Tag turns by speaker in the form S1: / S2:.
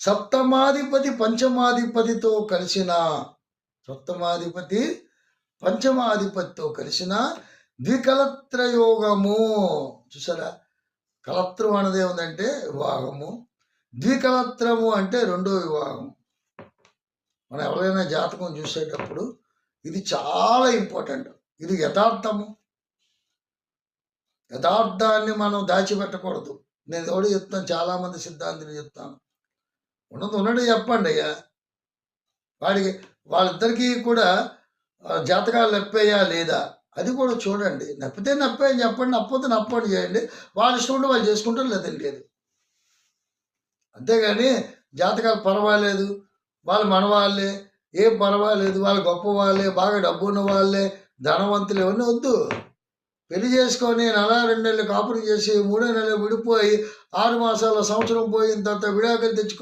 S1: సప్తమాధిపతి పంచమాధిపతితో కలిసిన సప్తమాధిపతి పంచమాధిపతితో కలిసిన ద్వికలత్ర యోగము. చూసారా, కలత్రం అన్నది ఏముందంటే వివాహము, ద్వికలత్రము అంటే రెండో వివాహం. మనం ఎవరైనా జాతకం చూసేటప్పుడు ఇది చాలా ఇంపార్టెంట్. ఇది యథార్థము. యథార్థాన్ని మనం దాచిపెట్టకూడదు. నేను ఎవడు చెప్తాను, చాలామంది సిద్ధాంతిని చెప్తాను, ఉన్నట్టు చెప్పండి అయ్యా. వాళ్ళిద్దరికీ కూడా జాతకాలు నప్పేయా లేదా అది కూడా చూడండి. నప్పితే నప్పని చెప్పండి, నప్పతే నప్పని చేయండి. వాళ్ళ ఇష్టం ఉంటే వాళ్ళు చేసుకుంటారు, లేదని లేదు. అంతేగాని జాతకాలు పర్వాలేదు, వాళ్ళు మనవాళ్ళే, ఏం పర్వాలేదు, వాళ్ళు గొప్ప వాళ్ళే, బాగా డబ్బు ఉన్న వాళ్ళే, ధనవంతులు, ఇవన్నీ వద్దు. పెళ్లి చేసుకొని నెల 2 నెలలు కాపురం చేసి 3వ నెల విడిపోయి 6 మాసాల సంవత్సరం పోయిన తర్వాత విడాకులు తెచ్చుకొని